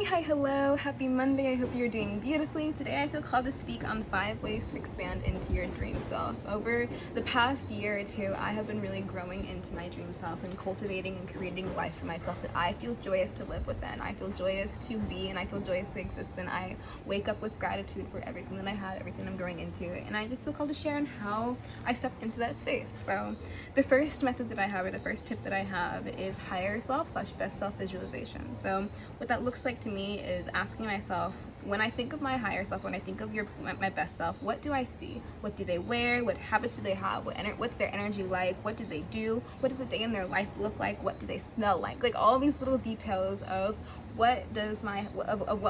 Hi, hello, happy Monday. I hope you're doing beautifully. Today I feel called to speak on 5 ways to expand into your dream self. Over the past year or two, I have been really growing into my dream self and cultivating and creating a life for myself that I feel joyous to live within. I feel joyous to be, and I feel joyous to exist, and I wake up with gratitude for everything that I had, everything I'm growing into, and I just feel called to share on how I stepped into that space. So the first method that I have, or the first tip that I have, is higher self / best self visualization. So what that looks like to me is asking myself, when I think of my higher self, when I think of my best self, what do I see? What do they wear? What habits do they have? What's their energy like? What do they do? What does a day in their life look like? What do they smell like? Like all these little details of what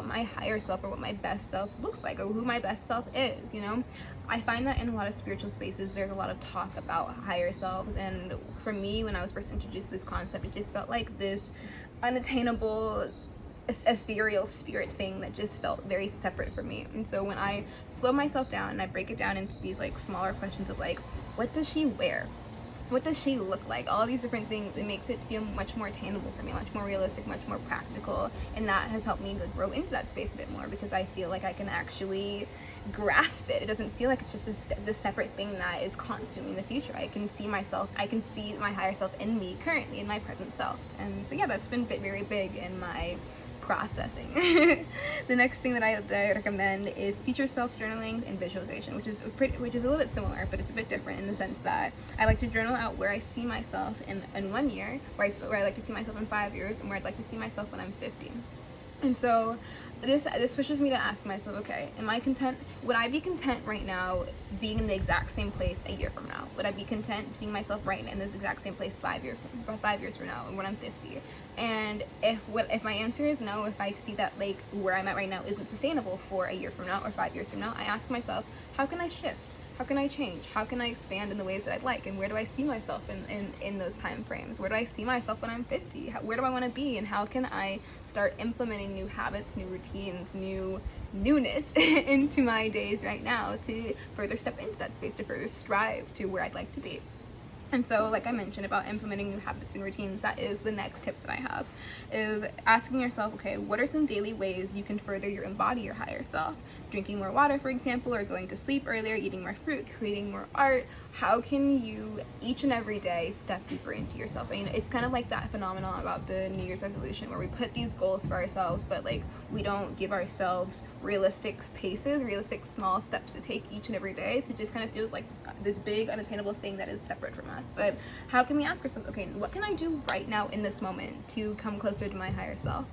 my higher self or what my best self looks like, or who my best self is, you know? I find that in a lot of spiritual spaces, there's a lot of talk about higher selves, and for me, when I was first introduced to this concept, it just felt like this unattainable, ethereal spirit thing that just felt very separate for me. And so when I slow myself down and I break it down into these like smaller questions of like, what does she wear? What does she look like? All these different things, it makes it feel much more attainable for me, much more realistic, much more practical, and that has helped me grow into that space a bit more because I feel like I can actually grasp it. It doesn't feel like it's just this separate thing that is constantly in the future. I can see myself, I can see my higher self in me currently, in my present self. And so yeah, that's been very big in my processing. The next thing that I recommend is future self journaling and visualization, which is a little bit similar, but it's a bit different in the sense that I like to journal out where I see myself in 1 year, where I like to see myself in 5 years, and where I'd like to see myself when I'm 50. And so this pushes me to ask myself, okay, am I content? Would I be content right now being in the exact same place a year from now? Would I be content seeing myself right in this exact same place 5 years from now when I'm 50? And if my answer is no, if I see that like where I'm at right now isn't sustainable for a year from now or 5 years from now, I ask myself, how can I shift? How can I change? How can I expand in the ways that I'd like? And where do I see myself in those time frames? Where do I see myself when I'm 50? Where do I want to be? And how can I start implementing new habits, new routines, newness into my days right now to further step into that space, to further strive to where I'd like to be? And so, like I mentioned about implementing new habits and routines, that is the next tip that I have, is asking yourself, okay, what are some daily ways you can further embody your higher self? Drinking more water, for example, or going to sleep earlier, eating more fruit, creating more art. How can you each and every day step deeper into yourself? I mean, it's kind of like that phenomenon about the New Year's resolution where we put these goals for ourselves, but like we don't give ourselves realistic paces, realistic small steps to take each and every day. So it just kind of feels like this big unattainable thing that is separate from us. But how can we ask ourselves, okay, what can I do right now in this moment to come closer to my higher self?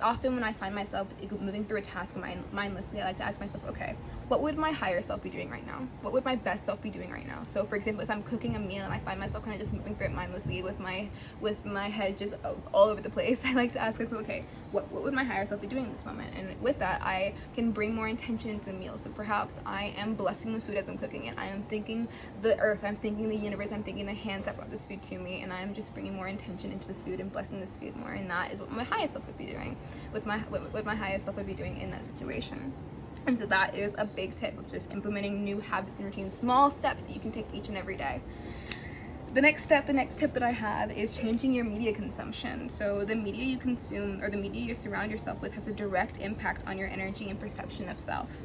Often when I find myself moving through a task mindlessly, I like to ask myself, okay, what would my higher self be doing right now? What would my best self be doing right now? So for example, if I'm cooking a meal and I find myself kind of just moving through it mindlessly with my head just all over the place, I like to ask myself, okay, what would my higher self be doing in this moment? And with that, I can bring more intention into the meal. So perhaps I am blessing the food as I'm cooking it. I am thanking the earth, I'm thanking the universe, I'm thanking the hands that brought this food to me, and I'm just bringing more intention into this food and blessing this food more. And that is what my highest self would be doing, what my highest self would be doing in that situation. And so that is a big tip of just implementing new habits and routines, small steps that you can take each and every day. The next tip that I have is changing your media consumption. So the media you consume, or the media you surround yourself with, has a direct impact on your energy and perception of self.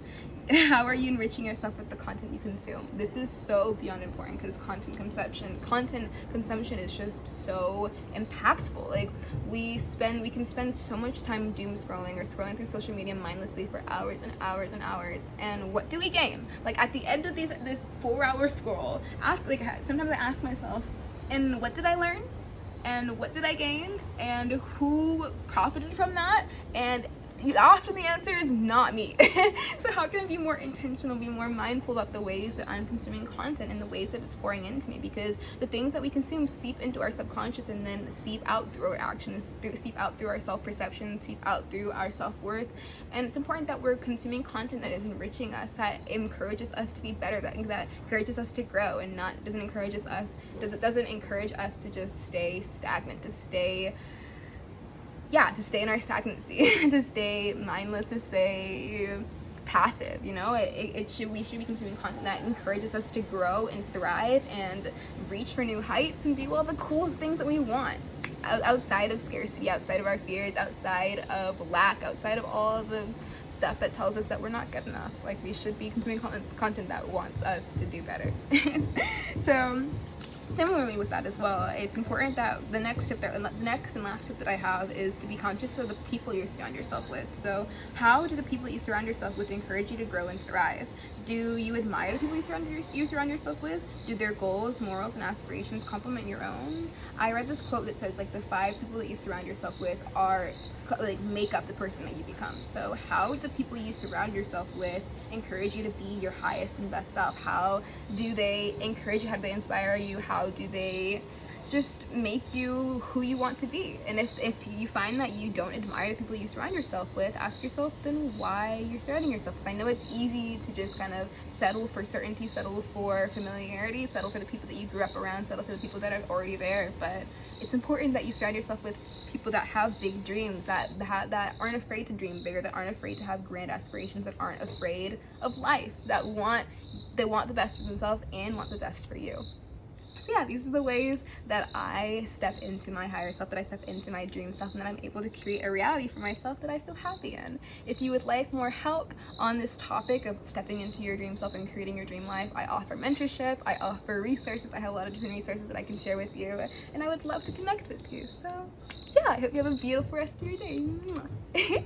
How are you enriching yourself with the content you consume? This is so beyond important because content consumption is just so impactful. Like we can spend so much time doom scrolling or scrolling through social media mindlessly for hours and hours and hours, and what do we gain? Like at the end of this 4-hour scroll, sometimes I ask myself, and what did I learn? And what did I gain? And who profited from that? And often the answer is not me. So how can I be more intentional, be more mindful about the ways that I'm consuming content and the ways that it's pouring into me? Because the things that we consume seep into our subconscious and then seep out through our actions, seep out through our self-perception, seep out through our self-worth. And it's important that we're consuming content that is enriching us, that encourages us to be better, that encourages us to grow, and doesn't encourage us to just stay stagnant, to stay in our stagnancy, to stay mindless, to stay passive. You know, we should be consuming content that encourages us to grow and thrive and reach for new heights and do all the cool things that we want. outside of scarcity, outside of our fears, outside of lack, outside of all of the stuff that tells us that we're not good enough. Like, we should be consuming content that wants us to do better. So similarly with that as well, it's important that the next and last tip that I have is to be conscious of the people you surround yourself with. So how do the people that you surround yourself with encourage you to grow and thrive? Do you admire the people you surround yourself with? Do their goals, morals, and aspirations complement your own? I read this quote that says, like, the 5 people that you surround yourself with are like make up the person that you become. So how do the people you surround yourself with encourage you to be your highest and best self? How do they encourage you? How do they inspire you? How do they just make you who you want to be? And if you find that you don't admire the people you surround yourself with, ask yourself then why you're surrounding yourself with. I know it's easy to just kind of settle for certainty, settle for familiarity, settle for the people that you grew up around, settle for the people that are already there, but it's important that you surround yourself with people that have big dreams, that aren't afraid to dream bigger, that aren't afraid to have grand aspirations, that aren't afraid of life, that want the best for themselves and want the best for you. So yeah, these are the ways that I step into my higher self, that I step into my dream self, and that I'm able to create a reality for myself that I feel happy in. If you would like more help on this topic of stepping into your dream self and creating your dream life, I offer mentorship, I offer resources, I have a lot of different resources that I can share with you, and I would love to connect with you. So yeah, I hope you have a beautiful rest of your day.